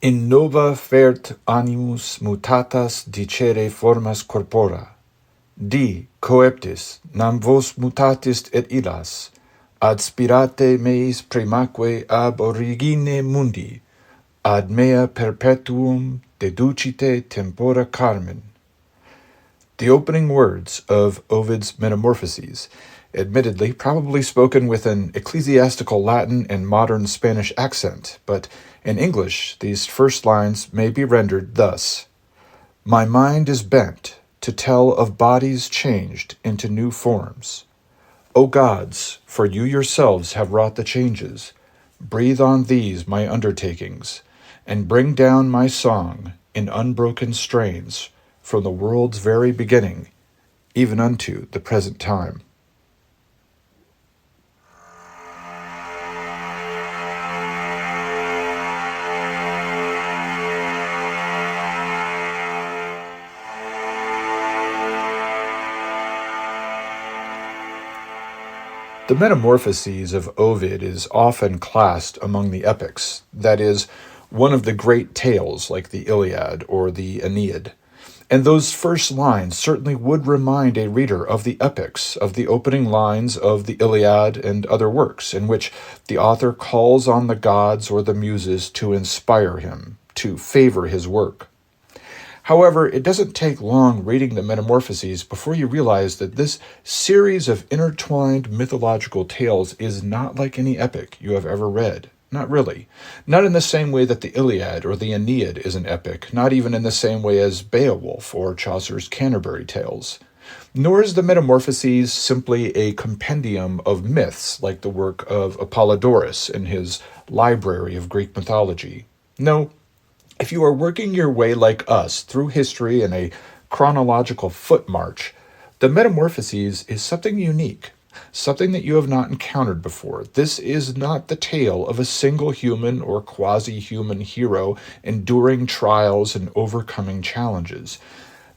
In nova fert animus mutatas dicere formas corpora. Di, coeptis, nam vos mutatist et illas, ad spirate meis primaque ab origine mundi, ad mea perpetuum deducite tempora carmen. The opening words of Ovid's Metamorphoses, admittedly probably spoken with an ecclesiastical Latin and modern Spanish accent, but in English these first lines may be rendered thus: My mind is bent to tell of bodies changed into new forms. O gods, for you yourselves have wrought the changes, breathe on these my undertakings, and bring down my song in unbroken strains from the world's very beginning, even unto the present time. The Metamorphoses of Ovid is often classed among the epics, that is, one of the great tales like the Iliad or the Aeneid. And those first lines certainly would remind a reader of the epics, of the opening lines of the Iliad and other works, in which the author calls on the gods or the muses to inspire him, to favor his work. However, it doesn't take long reading the Metamorphoses before you realize that this series of intertwined mythological tales is not like any epic you have ever read. Not really. Not in the same way that the Iliad or the Aeneid is an epic, not even in the same way as Beowulf or Chaucer's Canterbury Tales. Nor is the Metamorphoses simply a compendium of myths like the work of Apollodorus in his Library of Greek Mythology. No, if you are working your way like us through history in a chronological foot march, the Metamorphoses is something unique. Something that you have not encountered before. This is not the tale of a single human or quasi-human hero enduring trials and overcoming challenges.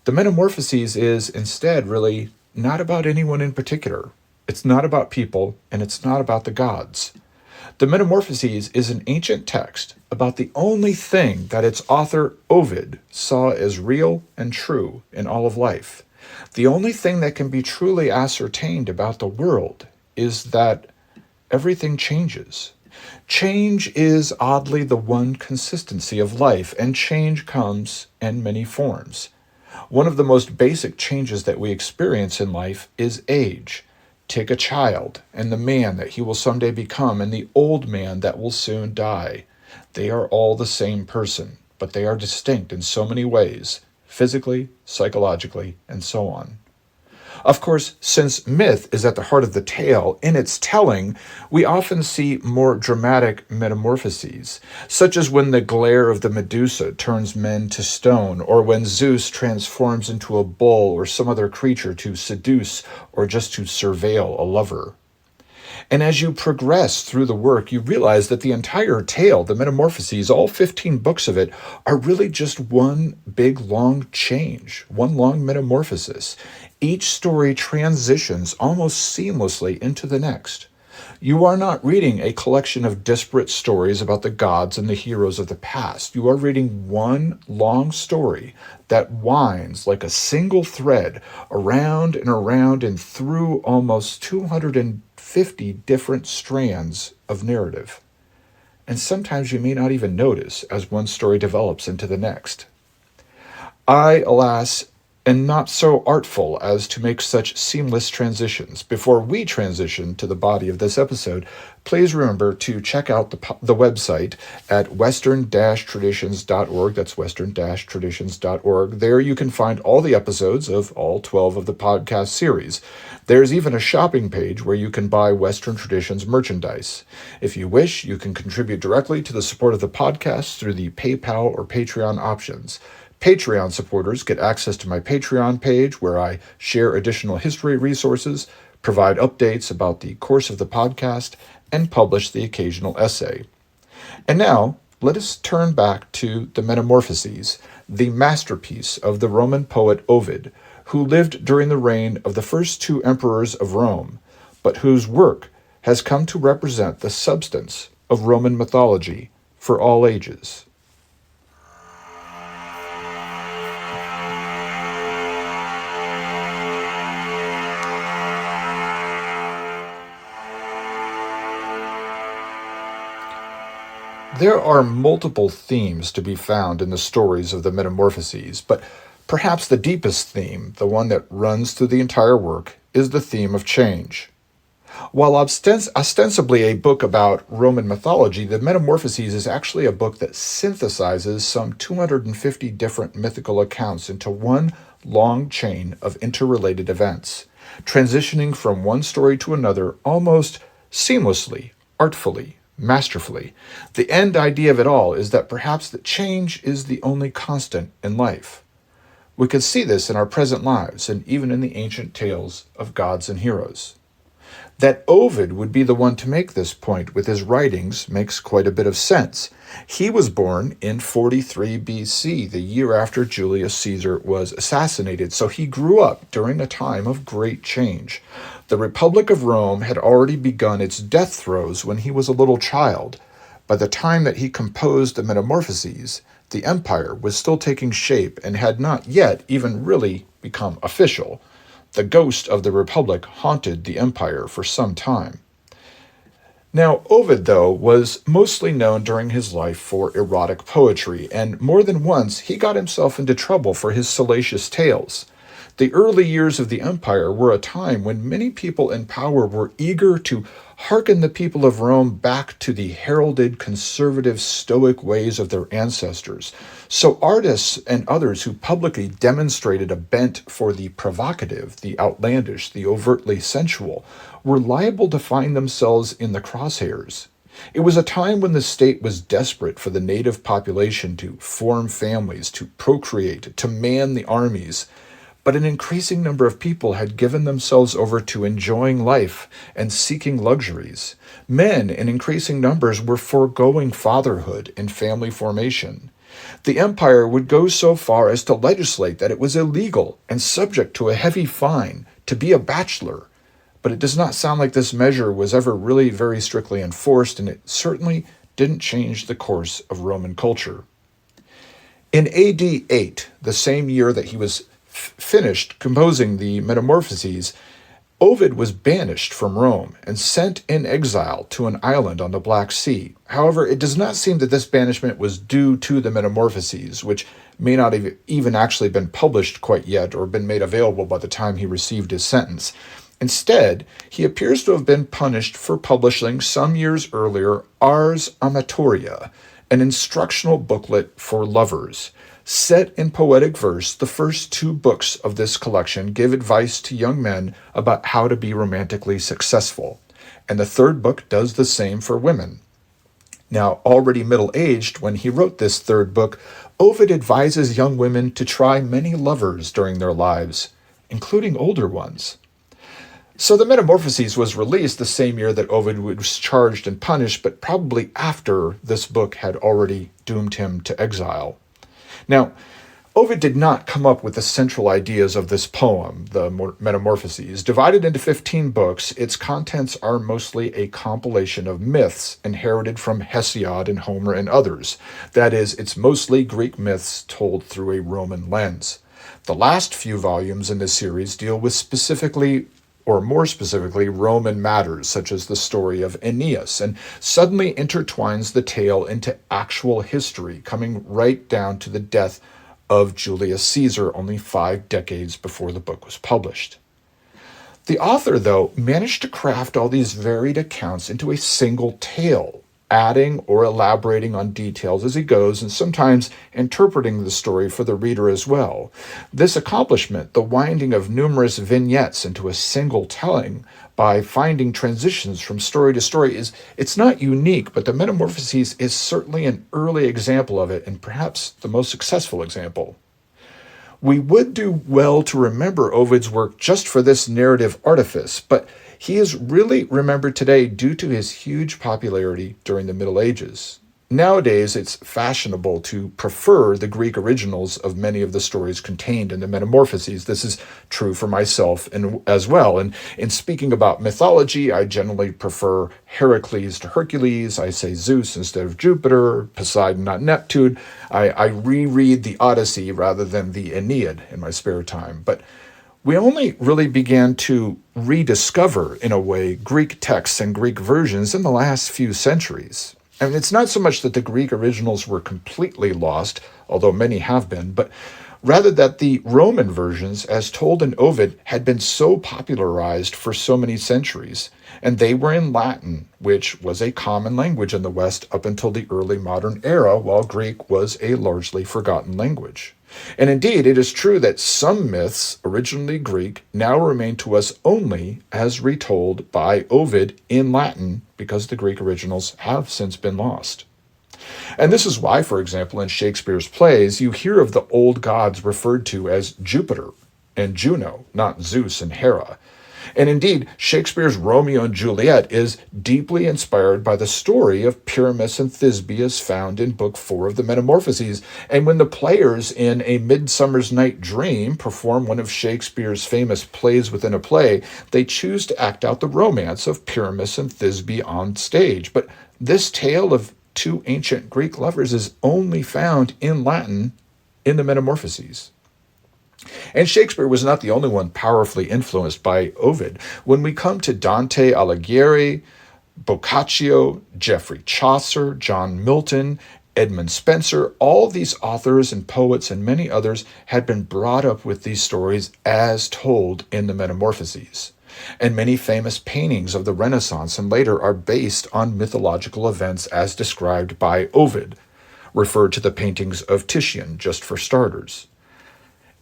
The Metamorphoses is instead really not about anyone in particular. It's not about people, and it's not about the gods. The Metamorphoses is an ancient text about the only thing that its author, Ovid, saw as real and true in all of life. The only thing that can be truly ascertained about the world is that everything changes. Change is oddly the one consistency of life, and change comes in many forms. One of the most basic changes that we experience in life is age. Take a child and the man that he will someday become and the old man that will soon die. They are all the same person, but they are distinct in so many ways. Physically, psychologically, and so on. Of course, since myth is at the heart of the tale, in its telling, we often see more dramatic metamorphoses, such as when the glare of the Medusa turns men to stone, or when Zeus transforms into a bull or some other creature to seduce or just to surveil a lover. And as you progress through the work, you realize that the entire tale, the Metamorphoses, all 15 books of it, are really just one big long change, one long metamorphosis. Each story transitions almost seamlessly into the next. You are not reading a collection of disparate stories about the gods and the heroes of the past. You are reading one long story that winds like a single thread around and through almost 250 different strands of narrative. And sometimes you may not even notice as one story develops into the next. I, alas, am not so artful as to make such seamless transitions. Before we transition to the body of this episode, please remember to check out the website at western-traditions.org. That's western-traditions.org. There you can find all the episodes of all 12 of the podcast series. There's even a shopping page where you can buy Western Traditions merchandise. If you wish, you can contribute directly to the support of the podcast through the PayPal or Patreon options. Patreon supporters get access to my Patreon page where I share additional history resources, provide updates about the course of the podcast, and publish the occasional essay. And now, let us turn back to the Metamorphoses, the masterpiece of the Roman poet Ovid, who lived during the reign of the first two emperors of Rome, but whose work has come to represent the substance of Roman mythology for all ages. There are multiple themes to be found in the stories of the Metamorphoses, but perhaps the deepest theme, the one that runs through the entire work, is the theme of change. While ostensibly a book about Roman mythology, the Metamorphoses is actually a book that synthesizes some 250 different mythical accounts into one long chain of interrelated events, transitioning from one story to another almost seamlessly, artfully, masterfully. The end idea of it all is that perhaps that change is the only constant in life. We could see this in our present lives and even in the ancient tales of gods and heroes. That Ovid would be the one to make this point with his writings makes quite a bit of sense. He was born in 43 BC, the year after Julius Caesar was assassinated, so he grew up during a time of great change. The Republic of Rome had already begun its death throes when he was a little child. By the time that he composed the Metamorphoses, the empire was still taking shape and had not yet even really become official. The ghost of the Republic haunted the empire for some time. Now, Ovid, though, was mostly known during his life for erotic poetry, and more than once he got himself into trouble for his salacious tales. The early years of the empire were a time when many people in power were eager to hearken the people of Rome back to the heralded conservative stoic ways of their ancestors. So artists and others who publicly demonstrated a bent for the provocative, the outlandish, the overtly sensual, were liable to find themselves in the crosshairs. It was a time when the state was desperate for the native population to form families, to procreate, to man the armies. But an increasing number of people had given themselves over to enjoying life and seeking luxuries. Men in increasing numbers were foregoing fatherhood and family formation. The empire would go so far as to legislate that it was illegal and subject to a heavy fine to be a bachelor. But it does not sound like this measure was ever really very strictly enforced, and it certainly didn't change the course of Roman culture. In AD 8, the same year that he was finished composing the Metamorphoses, Ovid was banished from Rome and sent in exile to an island on the Black Sea. However, it does not seem that this banishment was due to the Metamorphoses, which may not have even actually been published quite yet or been made available by the time he received his sentence. Instead, he appears to have been punished for publishing some years earlier Ars Amatoria, an instructional booklet for lovers. Set in poetic verse, the first two books of this collection give advice to young men about how to be romantically successful, and the third book does the same for women. Now, already middle-aged when he wrote this third book, Ovid advises young women to try many lovers during their lives, including older ones. So the Metamorphoses was released the same year that Ovid was charged and punished, but probably after this book had already doomed him to exile. Now, Ovid did not come up with the central ideas of this poem, the Metamorphoses. Divided into 15 books, its contents are mostly a compilation of myths inherited from Hesiod and Homer and others. That is, it's mostly Greek myths told through a Roman lens. The last few volumes in this series deal with more specifically, Roman matters, such as the story of Aeneas, and suddenly intertwines the tale into actual history, coming right down to the death of Julius Caesar only 5 decades before the book was published. The author, though, managed to craft all these varied accounts into a single tale, adding or elaborating on details as he goes, and sometimes interpreting the story for the reader as well. This accomplishment, the winding of numerous vignettes into a single telling by finding transitions from story to story, it's not unique, but the Metamorphoses is certainly an early example of it, and perhaps the most successful example. We would do well to remember Ovid's work just for this narrative artifice, but he is really remembered today due to his huge popularity during the Middle Ages. Nowadays, it's fashionable to prefer the Greek originals of many of the stories contained in the Metamorphoses. This is true for myself as well. And in speaking about mythology, I generally prefer Hercules to Hercules. I say Zeus instead of Jupiter, Poseidon, not Neptune. I reread the Odyssey rather than the Aeneid in my spare time. But we only really began to rediscover, in a way, Greek texts and Greek versions in the last few centuries. And it's not so much that the Greek originals were completely lost, although many have been, but rather that the Roman versions, as told in Ovid, had been so popularized for so many centuries, and they were in Latin, which was a common language in the West up until the early modern era, while Greek was a largely forgotten language. And indeed, it is true that some myths, originally Greek, now remain to us only as retold by Ovid in Latin, because the Greek originals have since been lost. And this is why, for example, in Shakespeare's plays, you hear of the old gods referred to as Jupiter and Juno, not Zeus and Hera. And indeed, Shakespeare's Romeo and Juliet is deeply inspired by the story of Pyramus and Thisbe as found in Book 4 of the Metamorphoses. And when the players in A Midsummer's Night Dream perform one of Shakespeare's famous plays within a play, they choose to act out the romance of Pyramus and Thisbe on stage. But this tale of two ancient Greek lovers is only found in Latin in the Metamorphoses. And Shakespeare was not the only one powerfully influenced by Ovid. When we come to Dante Alighieri, Boccaccio, Geoffrey Chaucer, John Milton, Edmund Spenser, all these authors and poets and many others had been brought up with these stories as told in the Metamorphoses. And many famous paintings of the Renaissance and later are based on mythological events as described by Ovid. Refer to the paintings of Titian, just for starters.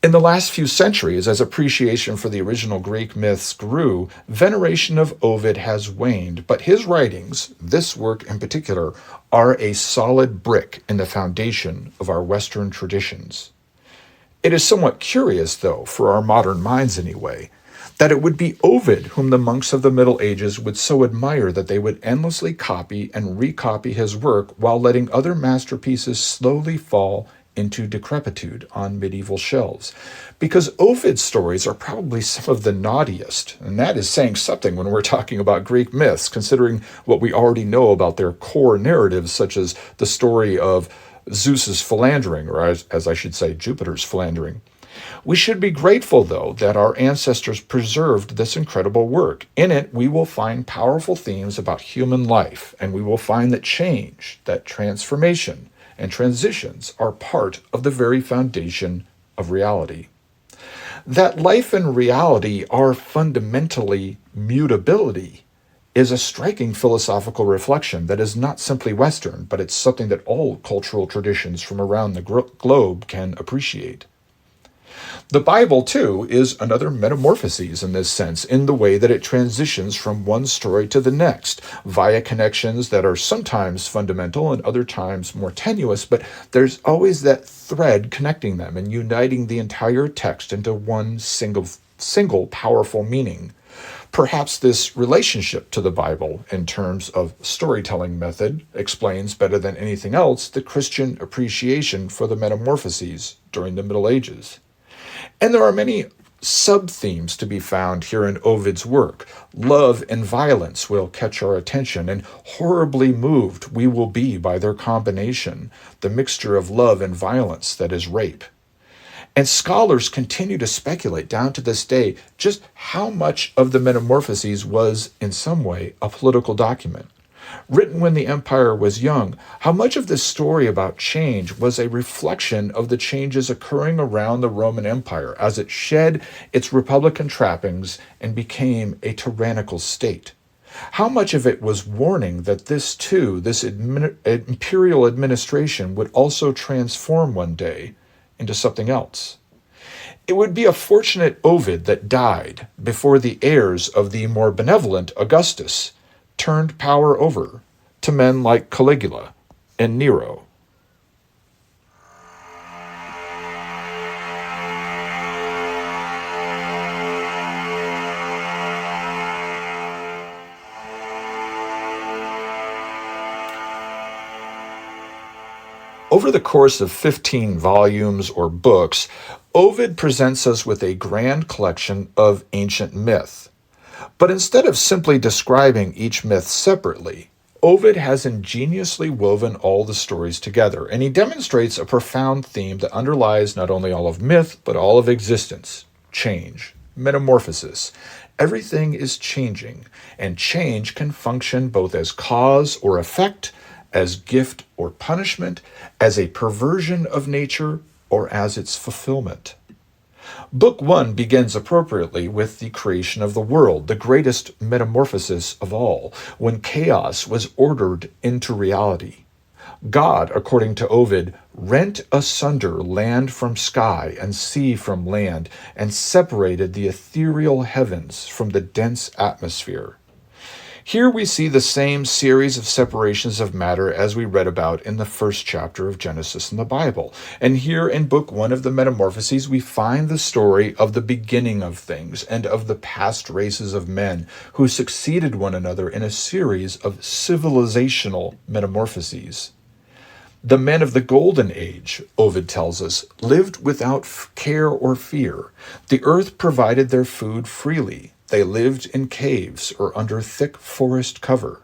In the last few centuries, as appreciation for the original Greek myths grew, veneration of Ovid has waned, but his writings, this work in particular, are a solid brick in the foundation of our Western traditions. It is somewhat curious, though, for our modern minds anyway, that it would be Ovid whom the monks of the Middle Ages would so admire that they would endlessly copy and recopy his work while letting other masterpieces slowly fall into decrepitude on medieval shelves. Because Ovid's stories are probably some of the naughtiest, and that is saying something when we're talking about Greek myths, considering what we already know about their core narratives, such as the story of Zeus's philandering, or as I should say, Jupiter's philandering. We should be grateful, though, that our ancestors preserved this incredible work. In it, we will find powerful themes about human life, and we will find that change, that transformation, and transitions are part of the very foundation of reality. That life and reality are fundamentally mutability is a striking philosophical reflection that is not simply Western, but it's something that all cultural traditions from around the globe can appreciate. The Bible, too, is another metamorphoses in this sense, in the way that it transitions from one story to the next, via connections that are sometimes fundamental and other times more tenuous, but there's always that thread connecting them and uniting the entire text into one single powerful meaning. Perhaps this relationship to the Bible in terms of storytelling method explains better than anything else the Christian appreciation for the Metamorphoses during the Middle Ages. And there are many sub-themes to be found here in Ovid's work. Love and violence will catch our attention, and horribly moved we will be by their combination, the mixture of love and violence that is rape. And scholars continue to speculate down to this day just how much of the Metamorphoses was, in some way, a political document. Written when the empire was young, how much of this story about change was a reflection of the changes occurring around the Roman Empire as it shed its republican trappings and became a tyrannical state? How much of it was warning that this imperial administration would also transform one day into something else? It would be a fortunate Ovid that died before the heirs of the more benevolent Augustus turned power over to men like Caligula and Nero. Over the course of 15 volumes or books, Ovid presents us with a grand collection of ancient myth. But instead of simply describing each myth separately, Ovid has ingeniously woven all the stories together, and he demonstrates a profound theme that underlies not only all of myth, but all of existence: change, metamorphosis. Everything is changing, and change can function both as cause or effect, as gift or punishment, as a perversion of nature, or as its fulfillment. Book 1 begins appropriately with the creation of the world, the greatest metamorphosis of all, when chaos was ordered into reality. God, according to Ovid, rent asunder land from sky and sea from land, and separated the ethereal heavens from the dense atmosphere. Here we see the same series of separations of matter as we read about in the first chapter of Genesis in the Bible. And here in Book 1 of the Metamorphoses, we find the story of the beginning of things and of the past races of men who succeeded one another in a series of civilizational metamorphoses. The men of the Golden Age, Ovid tells us, lived without care or fear. The earth provided their food freely. They lived in caves or under thick forest cover.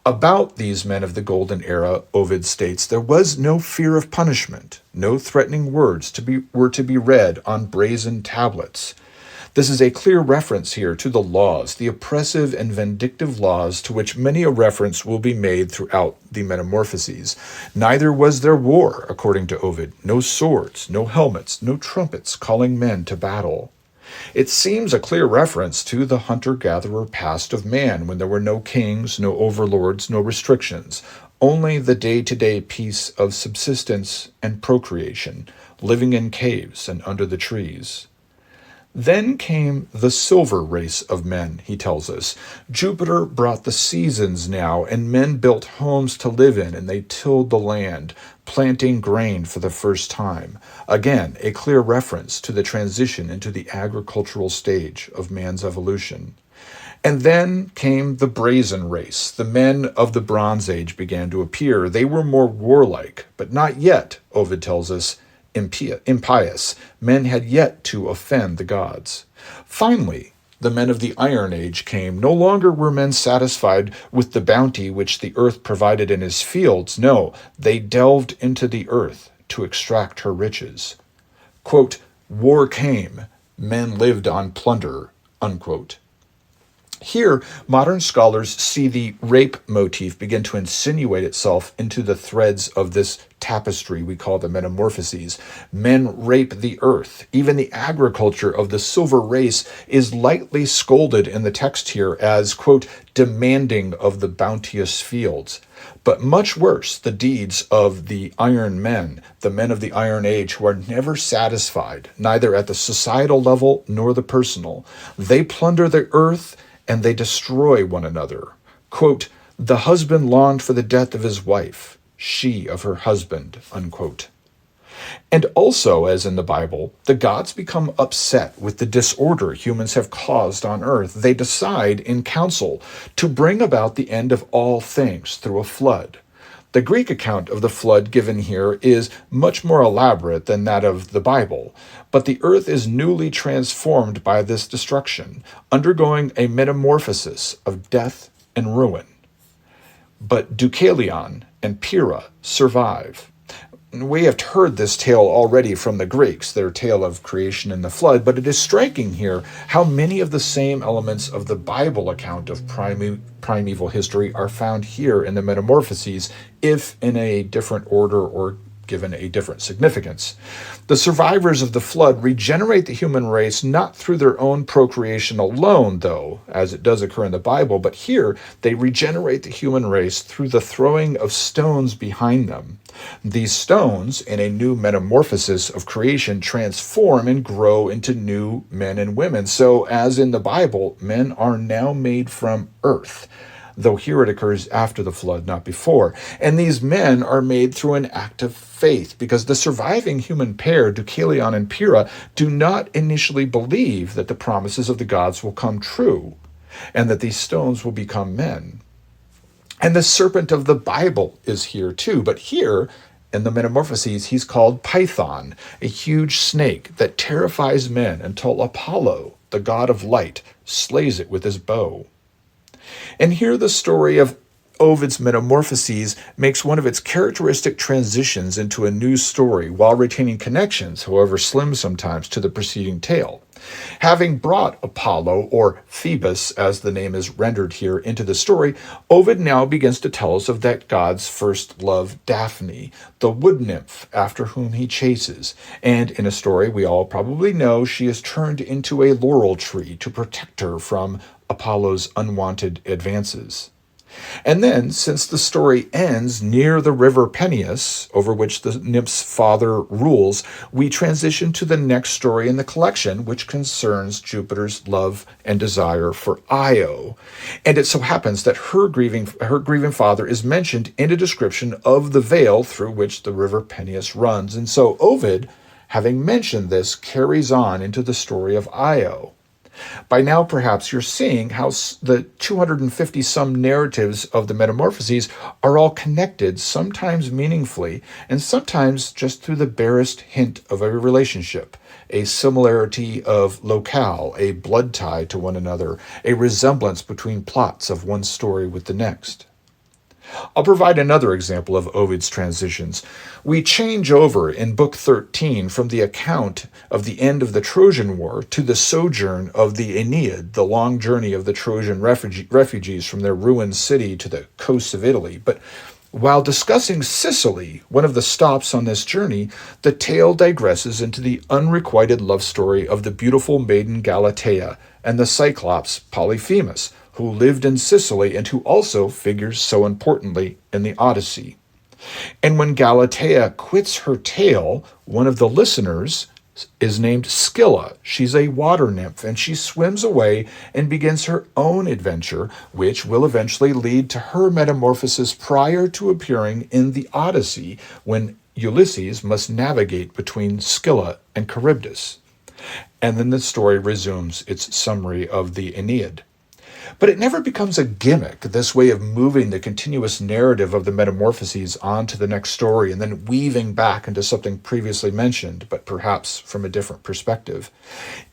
About these men of the Golden Era, Ovid states, there was no fear of punishment. No threatening words were to be read on brazen tablets. This is a clear reference here to the laws, the oppressive and vindictive laws to which many a reference will be made throughout the Metamorphoses. Neither was there war, according to Ovid. No swords, no helmets, no trumpets calling men to battle. It seems a clear reference to the hunter-gatherer past of man, when there were no kings, no overlords, no restrictions, only the day-to-day peace of subsistence and procreation, living in caves and under the trees. Then came the silver race of men, he tells us. Jupiter brought the seasons now, and men built homes to live in, and they tilled the land, planting grain for the first time. Again, a clear reference to the transition into the agricultural stage of man's evolution. And then came the brazen race. The men of the Bronze Age began to appear. They were more warlike, but not yet, Ovid tells us, impious. Men had yet to offend the gods. Finally, the men of the Iron Age came. No longer were men satisfied with the bounty which the earth provided in his fields. No, they delved into the earth to extract her riches. Quote, war came. Men lived on plunder. Unquote. Here, modern scholars see the rape motif begin to insinuate itself into the threads of this tapestry we call the Metamorphoses. Men rape the earth. Even the agriculture of the silver race is lightly scolded in the text here as, quote, demanding of the bounteous fields. But much worse, the deeds of the iron men, the men of the Iron Age, who are never satisfied, neither at the societal level nor the personal. They plunder the earth and they destroy one another. Quote, the husband longed for the death of his wife, she of her husband, unquote. And also, as in the Bible, the gods become upset with the disorder humans have caused on earth. They decide in council to bring about the end of all things through a flood. The Greek account of the flood given here is much more elaborate than that of the Bible, but the earth is newly transformed by this destruction, undergoing a metamorphosis of death and ruin. But Deucalion and Pyrrha survive. We have heard this tale already from the Greeks, their tale of creation and the flood, but it is striking here how many of the same elements of the Bible account of primeval history are found here in the Metamorphoses, if in a different order or given a different significance. The survivors of the flood regenerate the human race not through their own procreation alone, though, as it does occur in the Bible, but here they regenerate the human race through the throwing of stones behind them. These stones, in a new metamorphosis of creation, transform and grow into new men and women. So, as in the Bible, men are now made from earth, though here it occurs after the flood, not before. And these men are made through an act of faith, because the surviving human pair, Deucalion and Pyrrha, do not initially believe that the promises of the gods will come true, and that these stones will become men. And the serpent of the Bible is here too, but here, in the Metamorphoses, he's called Python, a huge snake that terrifies men until Apollo, the god of light, slays it with his bow. And here the story of Ovid's Metamorphoses makes one of its characteristic transitions into a new story while retaining connections, however slim sometimes, to the preceding tale. Having brought Apollo, or Phoebus, as the name is rendered here, into the story, Ovid now begins to tell us of that god's first love, Daphne, the wood nymph after whom he chases. And in a story we all probably know, she is turned into a laurel tree to protect her from Apollo's unwanted advances. And then, since the story ends near the river Peneus, over which the nymph's father rules, we transition to the next story in the collection, which concerns Jupiter's love and desire for Io. And it so happens that her grieving father is mentioned in a description of the vale through which the river Peneus runs. And so Ovid, having mentioned this, carries on into the story of Io. By now, perhaps you're seeing how the 250-some narratives of the Metamorphoses are all connected, sometimes meaningfully, and sometimes just through the barest hint of a relationship, a similarity of locale, a blood tie to one another, a resemblance between plots of one story with the next. I'll provide another example of Ovid's transitions. We change over in Book 13 from the account of the end of the Trojan War to the sojourn of the Aeneid, the long journey of the Trojan refugees from their ruined city to the coasts of Italy. But while discussing Sicily, one of the stops on this journey, the tale digresses into the unrequited love story of the beautiful maiden Galatea and the Cyclops Polyphemus, who lived in Sicily and who also figures so importantly in the Odyssey. And when Galatea quits her tale, one of the listeners is named Scylla. She's a water nymph, and she swims away and begins her own adventure, which will eventually lead to her metamorphosis prior to appearing in the Odyssey, when Ulysses must navigate between Scylla and Charybdis. And then the story resumes its summary of the Aeneid. But it never becomes a gimmick, this way of moving the continuous narrative of the Metamorphoses on to the next story and then weaving back into something previously mentioned, but perhaps from a different perspective.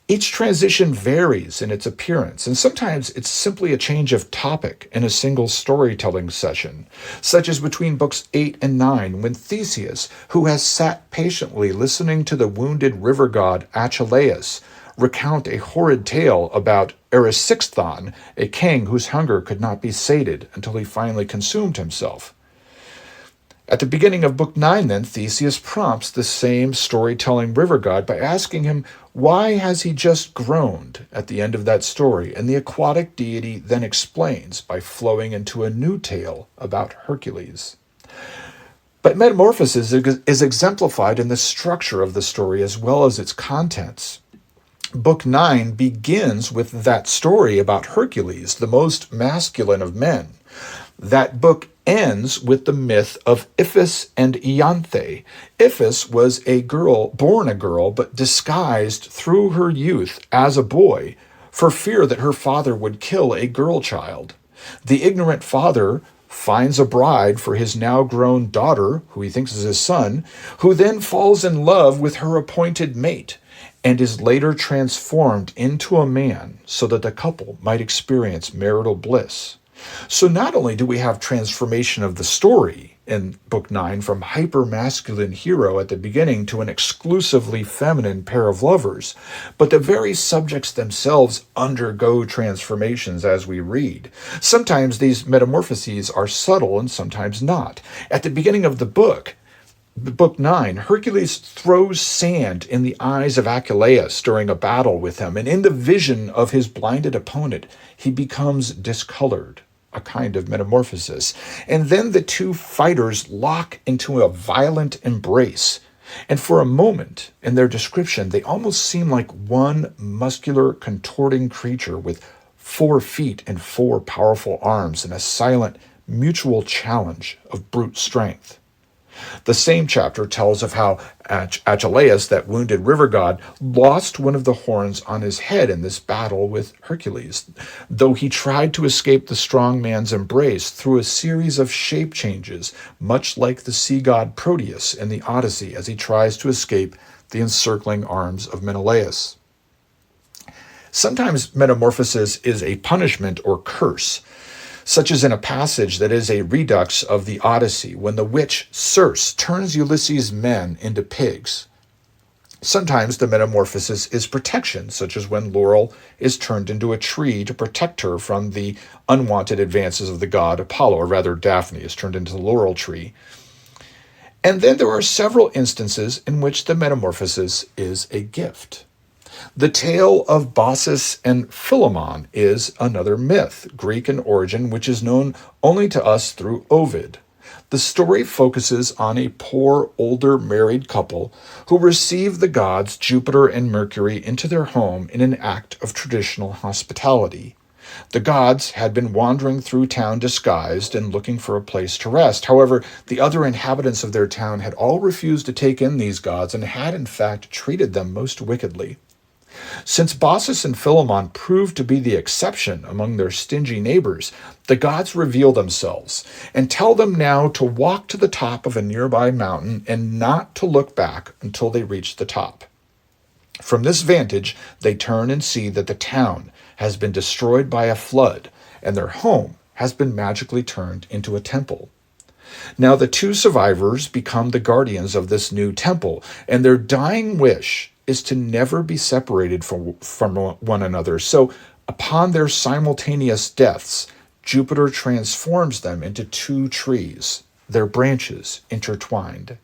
Each transition varies in its appearance, and sometimes it's simply a change of topic in a single storytelling session, such as between books 8 and 9, when Theseus, who has sat patiently listening to the wounded river god Achilles recount a horrid tale about Erysichthon, a king whose hunger could not be sated until he finally consumed himself. At the beginning of Book 9, then, Theseus prompts the same storytelling river god by asking him, why has he just groaned at the end of that story? And the aquatic deity then explains by flowing into a new tale about Hercules. But Metamorphoses is exemplified in the structure of the story as well as its contents. Book 9 begins with that story about Hercules, the most masculine of men. That book ends with the myth of Iphis and Ianthe. Iphis was born a girl, but disguised through her youth as a boy for fear that her father would kill a girl child. The ignorant father finds a bride for his now grown daughter, who he thinks is his son, who then falls in love with her appointed mate, and is later transformed into a man so that the couple might experience marital bliss. So not only do we have transformation of the story in Book 9 from hyper-masculine hero at the beginning to an exclusively feminine pair of lovers, but the very subjects themselves undergo transformations as we read. Sometimes these metamorphoses are subtle and sometimes not. At the beginning of the book, Book 9, Hercules throws sand in the eyes of Achilles during a battle with him, and in the vision of his blinded opponent, he becomes discolored, a kind of metamorphosis. And then the two fighters lock into a violent embrace. And for a moment, in their description, they almost seem like one muscular, contorting creature with 4 feet and 4 powerful arms in a silent, mutual challenge of brute strength. The same chapter tells of how Achilles, that wounded river god, lost one of the horns on his head in this battle with Hercules, though he tried to escape the strong man's embrace through a series of shape changes, much like the sea god Proteus in the Odyssey as he tries to escape the encircling arms of Menelaus. Sometimes metamorphosis is a punishment or curse, such as in a passage that is a redux of the Odyssey, when the witch Circe turns Ulysses' men into pigs. Sometimes the metamorphosis is protection, such as when Laurel is turned into a tree to protect her from the unwanted advances of the god Apollo, or rather, Daphne is turned into the laurel tree. And then there are several instances in which the metamorphosis is a gift. The tale of Baucis and Philemon is another myth, Greek in origin, which is known only to us through Ovid. The story focuses on a poor, older married couple who receive the gods Jupiter and Mercury into their home in an act of traditional hospitality. The gods had been wandering through town disguised and looking for a place to rest. However, the other inhabitants of their town had all refused to take in these gods and had in fact treated them most wickedly. Since Baucis and Philemon proved to be the exception among their stingy neighbors, the gods reveal themselves and tell them now to walk to the top of a nearby mountain and not to look back until they reach the top. From this vantage, they turn and see that the town has been destroyed by a flood, and their home has been magically turned into a temple. Now the two survivors become the guardians of this new temple, and their dying wish is to never be separated from one another. So upon their simultaneous deaths, Jupiter transforms them into two trees, their branches intertwined.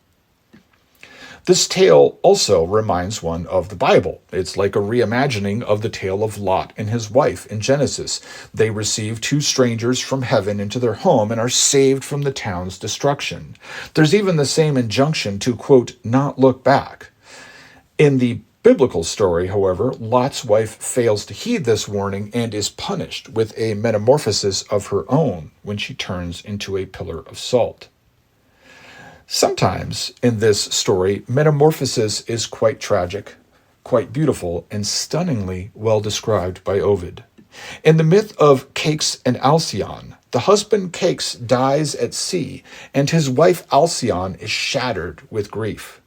This tale also reminds one of the Bible. It's like a reimagining of the tale of Lot and his wife in Genesis. They receive two strangers from heaven into their home and are saved from the town's destruction. There's even the same injunction to, quote, not look back. In the biblical story, however, Lot's wife fails to heed this warning and is punished with a metamorphosis of her own when she turns into a pillar of salt. Sometimes in this story, metamorphosis is quite tragic, quite beautiful, and stunningly well described by Ovid. In the myth of Ceyx and Alcyone, the husband Ceyx dies at sea, and his wife Alcyone is shattered with grief.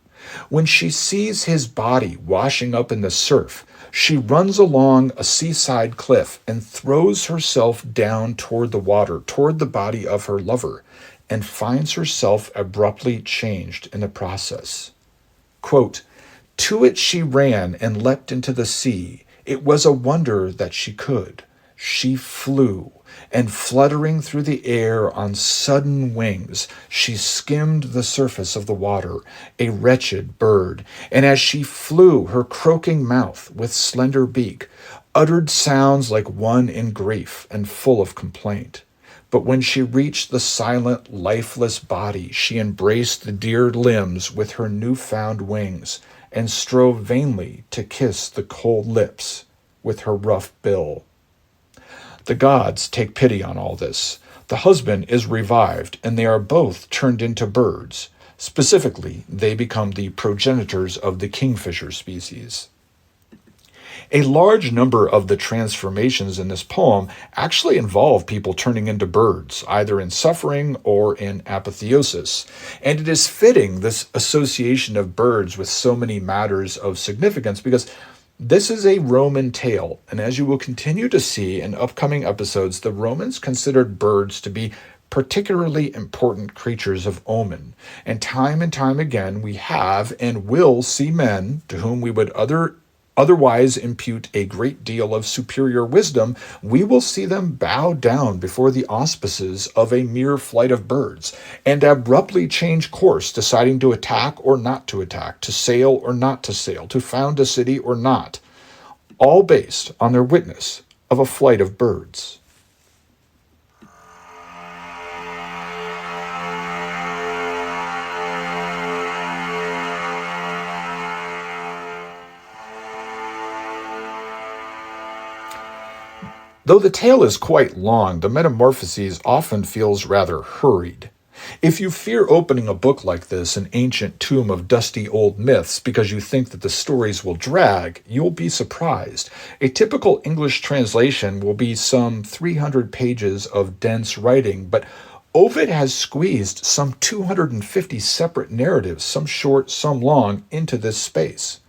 When she sees his body washing up in the surf, she runs along a seaside cliff and throws herself down toward the water, toward the body of her lover, and finds herself abruptly changed in the process. Quote, to it she ran and leapt into the sea. It was a wonder that she could. She flew, and fluttering through the air on sudden wings, she skimmed the surface of the water, a wretched bird, and as she flew, her croaking mouth with slender beak uttered sounds like one in grief and full of complaint. But when she reached the silent, lifeless body, she embraced the dear limbs with her newfound wings and strove vainly to kiss the cold lips with her rough bill. The gods take pity on all this. The husband is revived, and they are both turned into birds. Specifically, they become the progenitors of the kingfisher species. A large number of the transformations in this poem actually involve people turning into birds, either in suffering or in apotheosis. And it is fitting, this association of birds with so many matters of significance, because this is a Roman tale, and as you will continue to see in upcoming episodes, the Romans considered birds to be particularly important creatures of omen. And time again, we have and will see men to whom we would otherwise impute a great deal of superior wisdom. We will see them bow down before the auspices of a mere flight of birds and abruptly change course, deciding to attack or not to attack, to sail or not to sail, to found a city or not, all based on their witness of a flight of birds. Though the tale is quite long, the Metamorphoses often feels rather hurried. If you fear opening a book like this, an ancient tomb of dusty old myths, because you think that the stories will drag, you'll be surprised. A typical English translation will be some 300 pages of dense writing, but Ovid has squeezed some 250 separate narratives, some short, some long, into this space.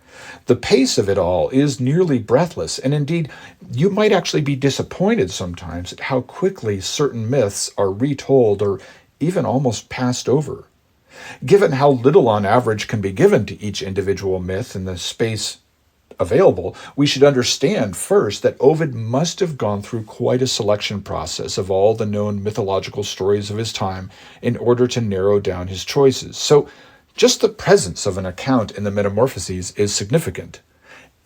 The pace of it all is nearly breathless, and indeed, you might actually be disappointed sometimes at how quickly certain myths are retold or even almost passed over. Given how little on average can be given to each individual myth in the space available, we should understand first that Ovid must have gone through quite a selection process of all the known mythological stories of his time in order to narrow down his choices. So, just the presence of an account in the Metamorphoses is significant.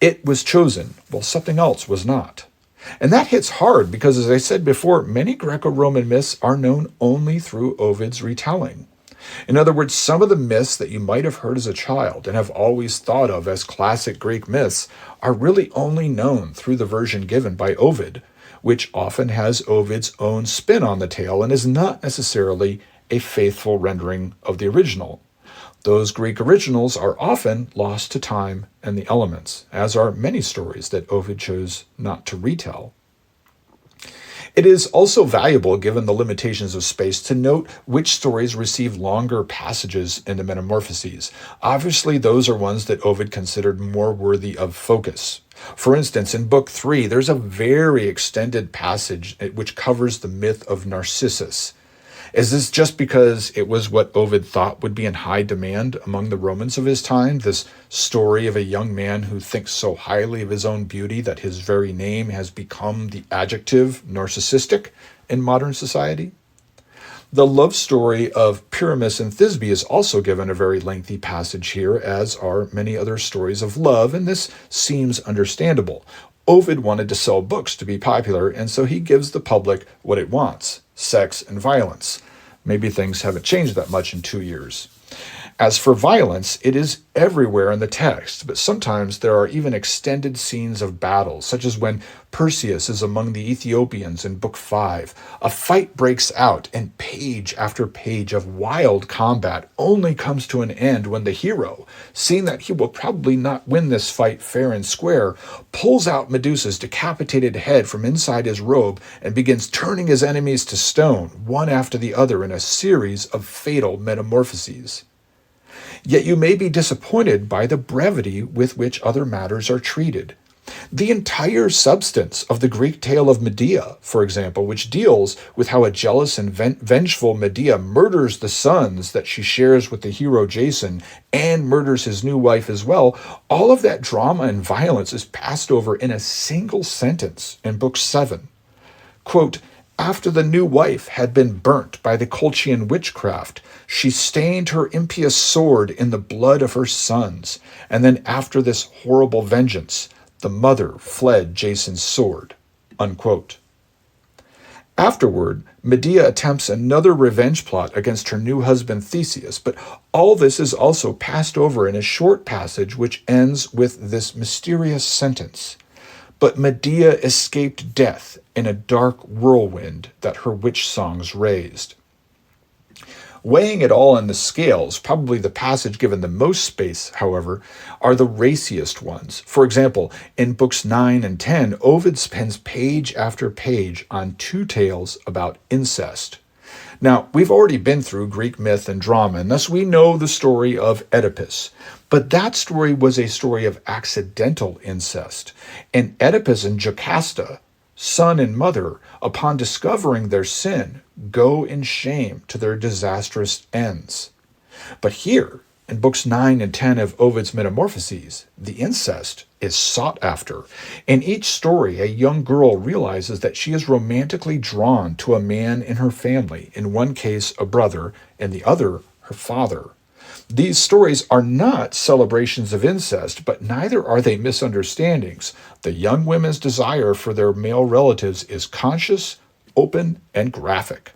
It was chosen, while something else was not. And that hits hard because, as I said before, many Greco-Roman myths are known only through Ovid's retelling. In other words, some of the myths that you might have heard as a child and have always thought of as classic Greek myths are really only known through the version given by Ovid, which often has Ovid's own spin on the tale and is not necessarily a faithful rendering of the original. Those Greek originals are often lost to time and the elements, as are many stories that Ovid chose not to retell. It is also valuable, given the limitations of space, to note which stories receive longer passages in the Metamorphoses. Obviously, those are ones that Ovid considered more worthy of focus. For instance, in Book 3, there's a very extended passage which covers the myth of Narcissus. Is this just because it was what Ovid thought would be in high demand among the Romans of his time, this story of a young man who thinks so highly of his own beauty that his very name has become the adjective narcissistic in modern society? The love story of Pyramus and Thisbe is also given a very lengthy passage here, as are many other stories of love, and this seems understandable. Ovid wanted to sell books to be popular, and so he gives the public what it wants: sex and violence. Maybe things haven't changed that much in 2 years. As for violence, it is everywhere in the text, but sometimes there are even extended scenes of battles, such as when Perseus is among the Ethiopians in Book 5. A fight breaks out, and page after page of wild combat only comes to an end when the hero, seeing that he will probably not win this fight fair and square, pulls out Medusa's decapitated head from inside his robe and begins turning his enemies to stone, one after the other, in a series of fatal metamorphoses. Yet you may be disappointed by the brevity with which other matters are treated. The entire substance of the Greek tale of Medea, for example, which deals with how a jealous and vengeful Medea murders the sons that she shares with the hero Jason and murders his new wife as well, all of that drama and violence is passed over in a single sentence in Book 7. Quote, "After the new wife had been burnt by the Colchian witchcraft, she stained her impious sword in the blood of her sons, and then after this horrible vengeance, the mother fled Jason's sword." Unquote. Afterward, Medea attempts another revenge plot against her new husband Theseus, but all this is also passed over in a short passage which ends with this mysterious sentence: "But Medea escaped death in a dark whirlwind that her witch songs raised." Weighing it all in the scales, probably the passage given the most space, however, are the raciest ones. For example, in Books 9 and 10, Ovid spends page after page on two tales about incest. Now, we've already been through Greek myth and drama, and thus we know the story of Oedipus. But that story was a story of accidental incest. And Oedipus and Jocasta, son and mother, upon discovering their sin, go in shame to their disastrous ends. But here, in Books 9 and 10 of Ovid's Metamorphoses, the incest is sought after. In each story, a young girl realizes that she is romantically drawn to a man in her family, in one case a brother, in the other her father. These stories are not celebrations of incest, but neither are they misunderstandings. The young women's desire for their male relatives is conscious, open, and graphic.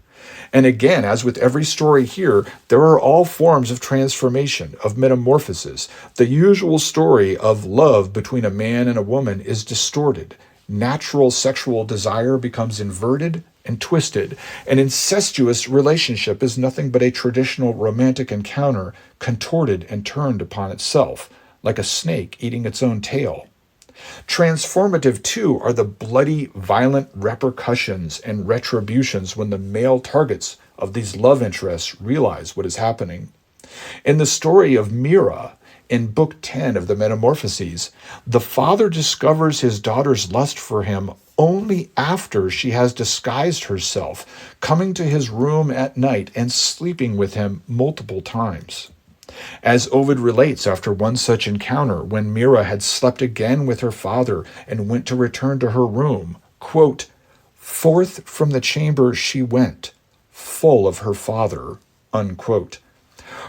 And again, as with every story here, there are all forms of transformation, of metamorphosis. The usual story of love between a man and a woman is distorted. Natural sexual desire becomes inverted and twisted. An incestuous relationship is nothing but a traditional romantic encounter contorted and turned upon itself, like a snake eating its own tail. Transformative, too, are the bloody, violent repercussions and retributions when the male targets of these love interests realize what is happening. In the story of Mira, In Book 10 of the Metamorphoses, the father discovers his daughter's lust for him only after she has disguised herself, coming to his room at night and sleeping with him multiple times. As Ovid relates after one such encounter, when Mira had slept again with her father and went to return to her room, quote, "Forth from the chamber she went, full of her father," unquote.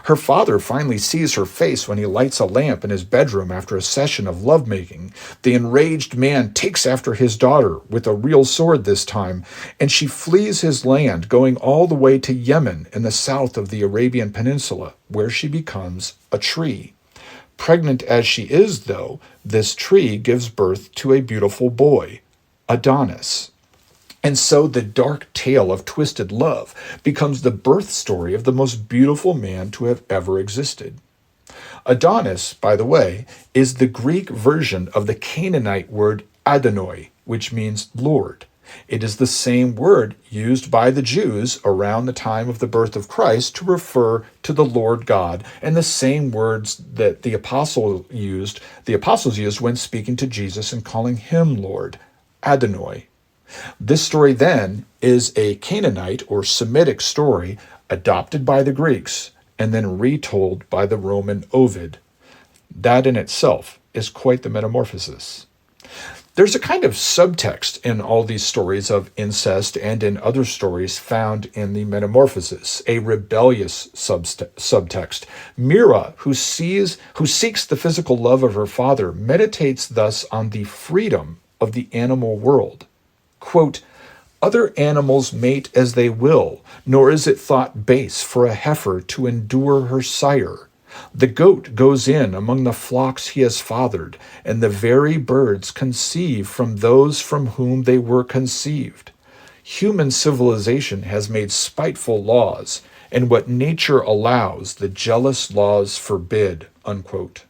Her father finally sees her face when he lights a lamp in his bedroom after a session of lovemaking. The enraged man takes after his daughter, with a real sword this time, and she flees his land, going all the way to Yemen in the south of the Arabian Peninsula, where she becomes a tree. Pregnant as she is, though, this tree gives birth to a beautiful boy, Adonis. And so the dark tale of twisted love becomes the birth story of the most beautiful man to have ever existed. Adonis, by the way, is the Greek version of the Canaanite word Adonai, which means Lord. It is the same word used by the Jews around the time of the birth of Christ to refer to the Lord God, and the same words that the apostles used when speaking to Jesus and calling him Lord, Adonai. This story then is a Canaanite or Semitic story adopted by the Greeks and then retold by the Roman Ovid. That in itself is quite the metamorphosis. There's a kind of subtext in all these stories of incest and in other stories found in the Metamorphoses, a rebellious subtext. Mira, who seeks the physical love of her father, meditates thus on the freedom of the animal world. Quote, "Other animals mate as they will, nor is it thought base for a heifer to endure her sire. The goat goes in among the flocks he has fathered, and the very birds conceive from those from whom they were conceived. Human civilization has made spiteful laws, and what nature allows, the jealous laws forbid," unquote.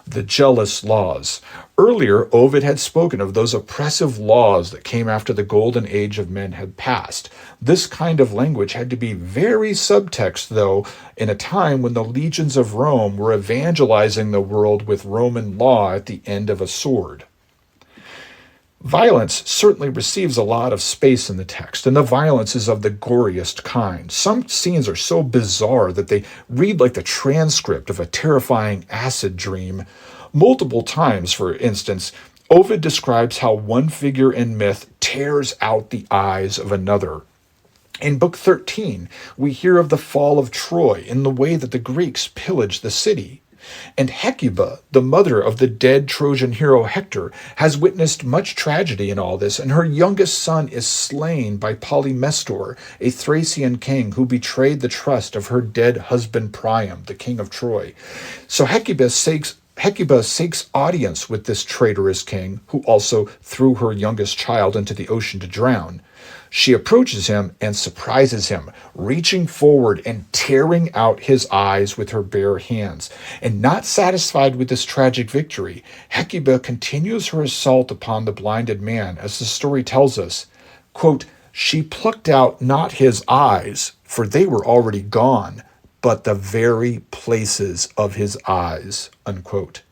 The jealous laws. Earlier, Ovid had spoken of those oppressive laws that came after the golden age of men had passed. This kind of language had to be very subtext, though, in a time when the legions of Rome were evangelizing the world with Roman law at the end of a sword. Violence certainly receives a lot of space in the text, and the violence is of the goriest kind. Some scenes are so bizarre that they read like the transcript of a terrifying acid dream. Multiple times, for instance, Ovid describes how one figure in myth tears out the eyes of another. In Book 13, we hear of the fall of Troy in the way that the Greeks pillaged the city. And Hecuba, the mother of the dead Trojan hero Hector, has witnessed much tragedy in all this, and her youngest son is slain by Polymestor, a Thracian king who betrayed the trust of her dead husband Priam, the king of Troy. So Hecuba seeks audience with this traitorous king, who also threw her youngest child into the ocean to drown. She approaches him and surprises him, reaching forward and tearing out his eyes with her bare hands. And not satisfied with this tragic victory, Hecuba continues her assault upon the blinded man, as the story tells us. Quote, "She plucked out not his eyes, for they were already gone, but the very places of his eyes," unquote.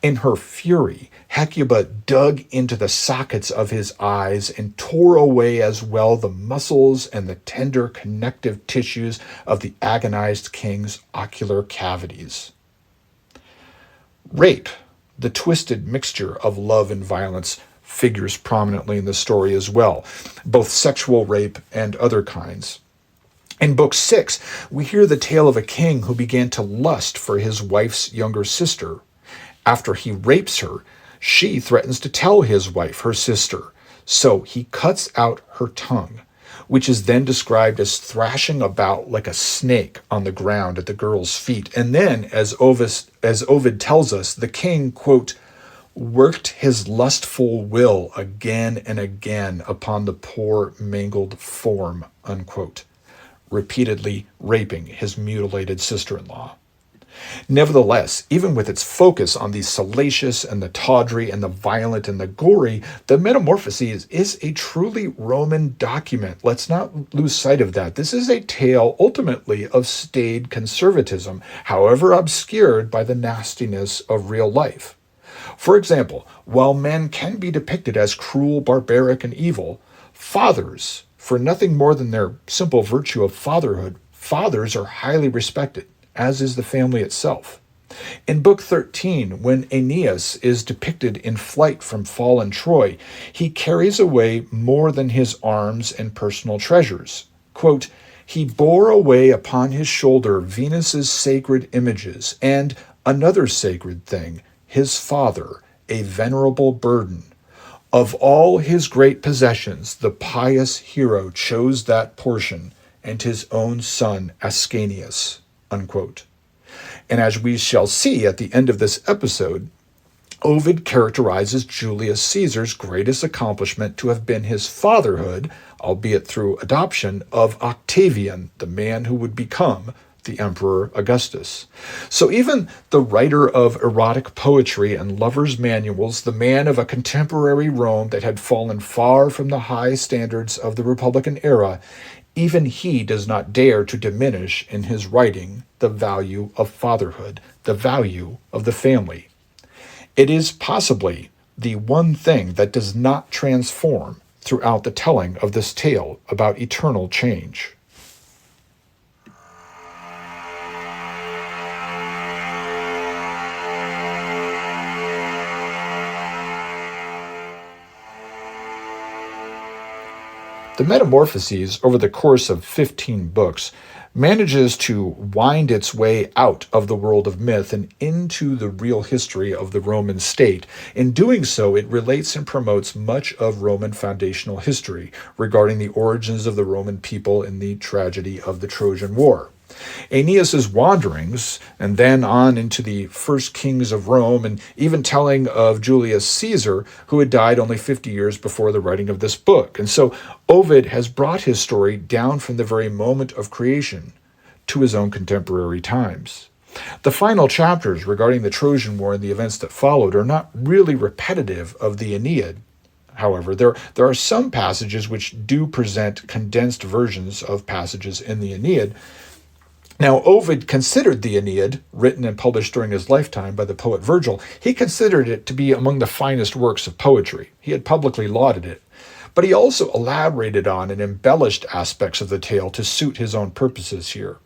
In her fury, Hecuba dug into the sockets of his eyes and tore away as well the muscles and the tender connective tissues of the agonized king's ocular cavities. Rape, the twisted mixture of love and violence, figures prominently in the story as well, both sexual rape and other kinds. In Book 6, we hear the tale of a king who began to lust for his wife's younger sister. After he rapes her, she threatens to tell his wife, her sister, so he cuts out her tongue, which is then described as thrashing about like a snake on the ground at the girl's feet. And then, as Ovid tells us, the king, quote, "worked his lustful will again and again upon the poor mangled form," unquote, repeatedly raping his mutilated sister-in-law. Nevertheless, even with its focus on the salacious and the tawdry and the violent and the gory, the Metamorphoses is a truly Roman document. Let's not lose sight of that. This is a tale ultimately of staid conservatism, however obscured by the nastiness of real life. For example, while men can be depicted as cruel, barbaric, and evil, fathers, for nothing more than their simple virtue of fatherhood, fathers are highly respected, as is the family itself. In Book 13, when Aeneas is depicted in flight from fallen Troy, he carries away more than his arms and personal treasures. Quote, "He bore away upon his shoulder Venus's sacred images, and another sacred thing, his father, a venerable burden. Of all his great possessions, the pious hero chose that portion, and his own son Ascanius." Unquote. And as we shall see at the end of this episode, Ovid characterizes Julius Caesar's greatest accomplishment to have been his fatherhood, albeit through adoption, of Octavian, the man who would become the Emperor Augustus. So even the writer of erotic poetry and lovers' manuals, the man of a contemporary Rome that had fallen far from the high standards of the Republican era, even he does not dare to diminish in his writing the value of fatherhood, the value of the family. It is possibly the one thing that does not transform throughout the telling of this tale about eternal change. The Metamorphoses, over the course of 15 books, manages to wind its way out of the world of myth and into the real history of the Roman state. In doing so, it relates and promotes much of Roman foundational history regarding the origins of the Roman people and the tragedy of the Trojan War. Aeneas's wanderings, and then on into the first kings of Rome, and even telling of Julius Caesar, who had died only 50 years before the writing of this book. And so Ovid has brought his story down from the very moment of creation to his own contemporary times. The final chapters regarding the Trojan War and the events that followed are not really repetitive of the Aeneid. However, there are some passages which do present condensed versions of passages in the Aeneid. Now, Ovid considered the Aeneid, written and published during his lifetime by the poet Virgil, he considered it to be among the finest works of poetry. He had publicly lauded it. But he also elaborated on and embellished aspects of the tale to suit his own purposes here.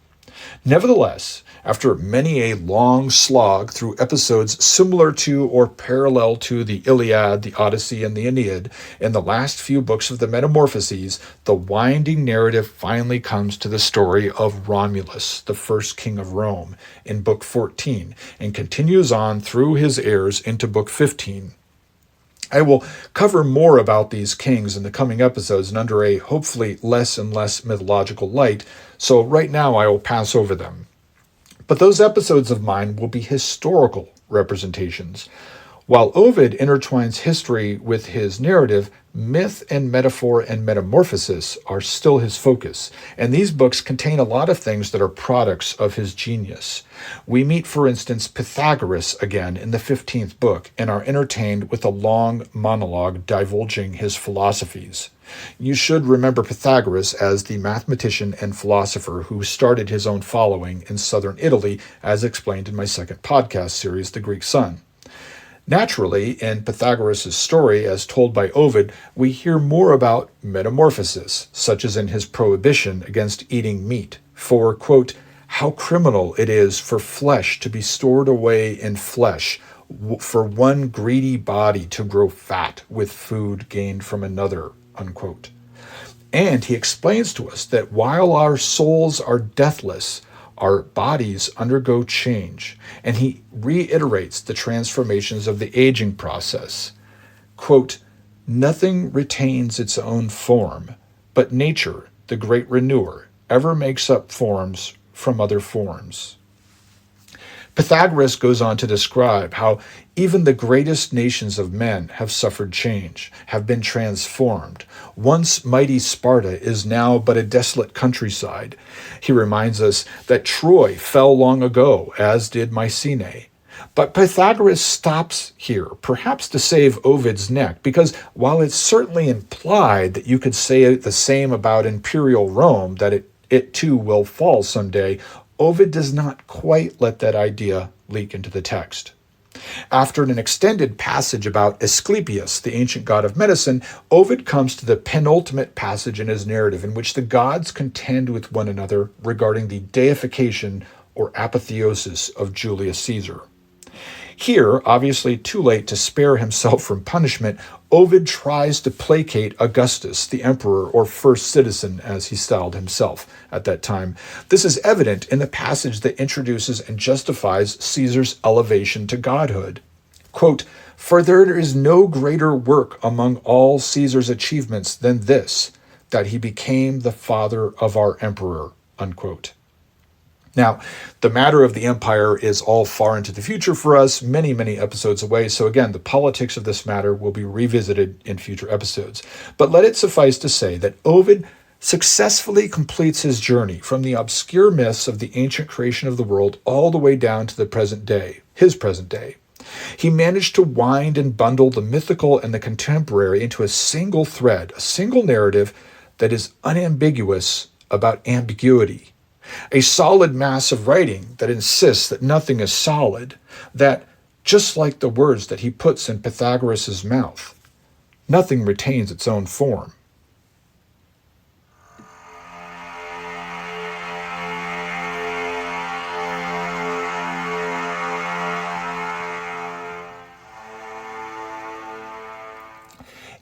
Nevertheless, after many a long slog through episodes similar to or parallel to the Iliad, the Odyssey, and the Aeneid, in the last few books of the Metamorphoses, the winding narrative finally comes to the story of Romulus, the first king of Rome, in Book 14, and continues on through his heirs into Book 15. I will cover more about these kings in the coming episodes and under a hopefully less and less mythological light, so right now I will pass over them. But those episodes of mine will be historical representations. While Ovid intertwines history with his narrative, myth and metaphor and metamorphosis are still his focus, and these books contain a lot of things that are products of his genius. We meet, for instance, Pythagoras again in the 15th book and are entertained with a long monologue divulging his philosophies. You should remember Pythagoras as the mathematician and philosopher who started his own following in southern Italy, as explained in my second podcast series, The Greek Sun. Naturally, in Pythagoras' story, as told by Ovid, we hear more about metamorphosis, such as in his prohibition against eating meat. For, quote, "How criminal it is for flesh to be stored away in flesh, for one greedy body to grow fat with food gained from another," unquote. And he explains to us that while our souls are deathless, our bodies undergo change, and he reiterates the transformations of the aging process. Quote, "Nothing retains its own form, but nature, the great renewer, ever makes up forms from other forms." Pythagoras goes on to describe how even the greatest nations of men have suffered change, have been transformed. Once mighty Sparta is now but a desolate countryside. He reminds us that Troy fell long ago, as did Mycenae. But Pythagoras stops here, perhaps to save Ovid's neck, because while it's certainly implied that you could say the same about imperial Rome, that it too will fall someday, Ovid does not quite let that idea leak into the text. After an extended passage about Asclepius, the ancient god of medicine, Ovid comes to the penultimate passage in his narrative, in which the gods contend with one another regarding the deification or apotheosis of Julius Caesar. Here, obviously too late to spare himself from punishment, Ovid tries to placate Augustus, the emperor or first citizen, as he styled himself at that time. This is evident in the passage that introduces and justifies Caesar's elevation to godhood. Quote, "For there is no greater work among all Caesar's achievements than this, that he became the father of our emperor." Unquote. Now, the matter of the empire is all far into the future for us, many, many episodes away. So again, the politics of this matter will be revisited in future episodes. But let it suffice to say that Ovid successfully completes his journey from the obscure myths of the ancient creation of the world all the way down to the present day, his present day. He managed to wind and bundle the mythical and the contemporary into a single thread, a single narrative that is unambiguous about ambiguity. A solid mass of writing that insists that nothing is solid, that, just like the words that he puts in Pythagoras' mouth, nothing retains its own form.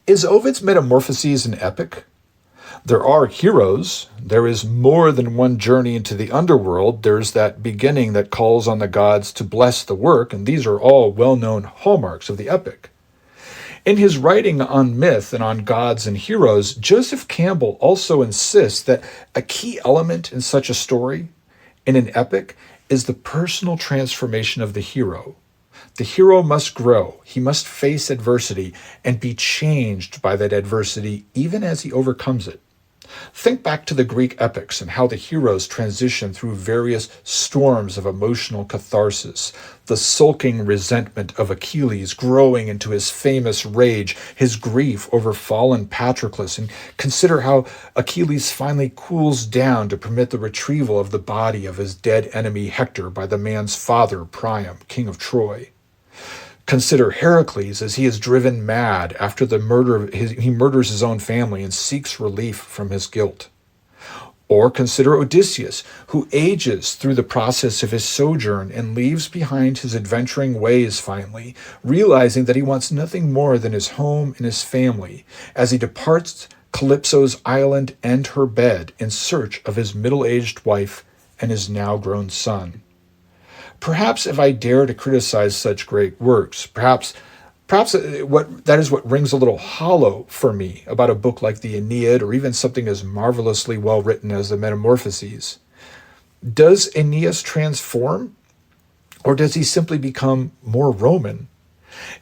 Is Ovid's Metamorphoses an epic? There are heroes. There is more than one journey into the underworld. There's that beginning that calls on the gods to bless the work, and these are all well-known hallmarks of the epic. In his writing on myth and on gods and heroes, Joseph Campbell also insists that a key element in such a story, in an epic, is the personal transformation of the hero. The hero must grow, he must face adversity, and be changed by that adversity even as he overcomes it. Think back to the Greek epics and how the heroes transition through various storms of emotional catharsis, the sulking resentment of Achilles growing into his famous rage, his grief over fallen Patroclus, and consider how Achilles finally cools down to permit the retrieval of the body of his dead enemy Hector by the man's father, Priam, king of Troy. Consider Hercules as he is driven mad after the murder he murders his own family and seeks relief from his guilt. Or consider Odysseus, who ages through the process of his sojourn and leaves behind his adventuring ways finally, realizing that he wants nothing more than his home and his family, as he departs Calypso's island and her bed in search of his middle-aged wife and his now-grown son. Perhaps if I dare to criticize such great works, perhaps that is what rings a little hollow for me about a book like the Aeneid or even something as marvelously well written as the Metamorphoses. Does Aeneas transform, or does he simply become more Roman?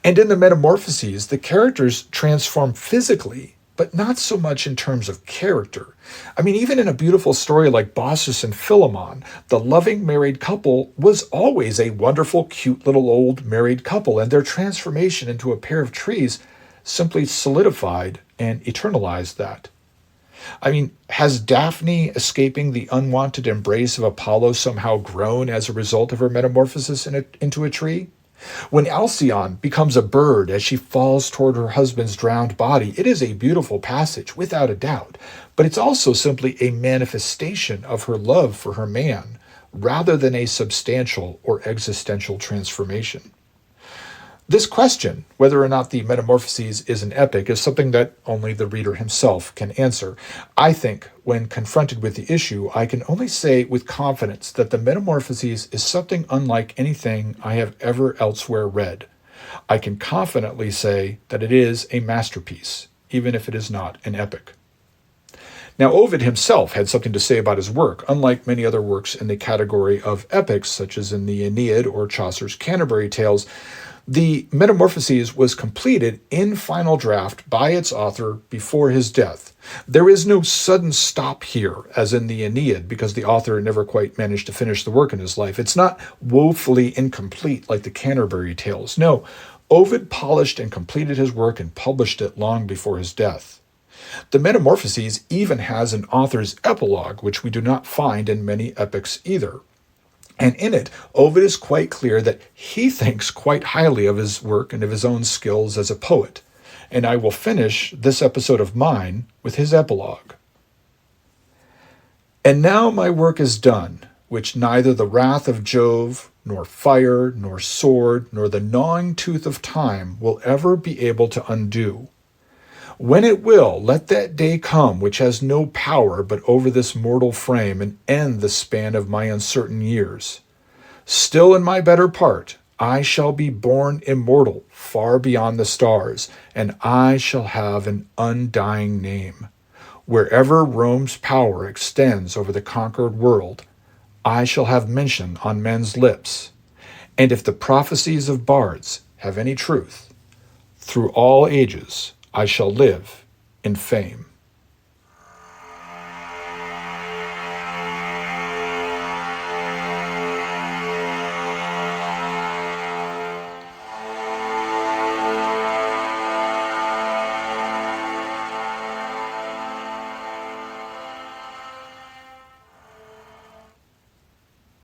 And in the Metamorphoses, the characters transform physically, but not so much in terms of character. I mean, even in a beautiful story like Baucis and Philemon, the loving married couple was always a wonderful, cute little old married couple, and their transformation into a pair of trees simply solidified and eternalized that. I mean, has Daphne escaping the unwanted embrace of Apollo somehow grown as a result of her metamorphosis into a tree? When Alcyone becomes a bird as she falls toward her husband's drowned body, it is a beautiful passage, without a doubt, but it's also simply a manifestation of her love for her man, rather than a substantial or existential transformation. This question, whether or not the Metamorphoses is an epic, is something that only the reader himself can answer. I think, when confronted with the issue, I can only say with confidence that the Metamorphoses is something unlike anything I have ever elsewhere read. I can confidently say that it is a masterpiece, even if it is not an epic. Now, Ovid himself had something to say about his work, unlike many other works in the category of epics, such as in the Aeneid or Chaucer's Canterbury Tales. The Metamorphoses was completed in final draft by its author before his death. There is no sudden stop here, as in the Aeneid, because the author never quite managed to finish the work in his life. It's not woefully incomplete like the Canterbury Tales. No, Ovid polished and completed his work and published it long before his death. The Metamorphoses even has an author's epilogue, which we do not find in many epics either. And in it, Ovid is quite clear that he thinks quite highly of his work and of his own skills as a poet. And I will finish this episode of mine with his epilogue. And now my work is done, which neither the wrath of Jove, nor fire, nor sword, nor the gnawing tooth of time will ever be able to undo. When it will, let that day come which has no power but over this mortal frame and end the span of my uncertain years. Still in my better part, I shall be born immortal far beyond the stars, and I shall have an undying name. Wherever Rome's power extends over the conquered world, I shall have mention on men's lips. And if the prophecies of bards have any truth, through all ages I shall live in fame.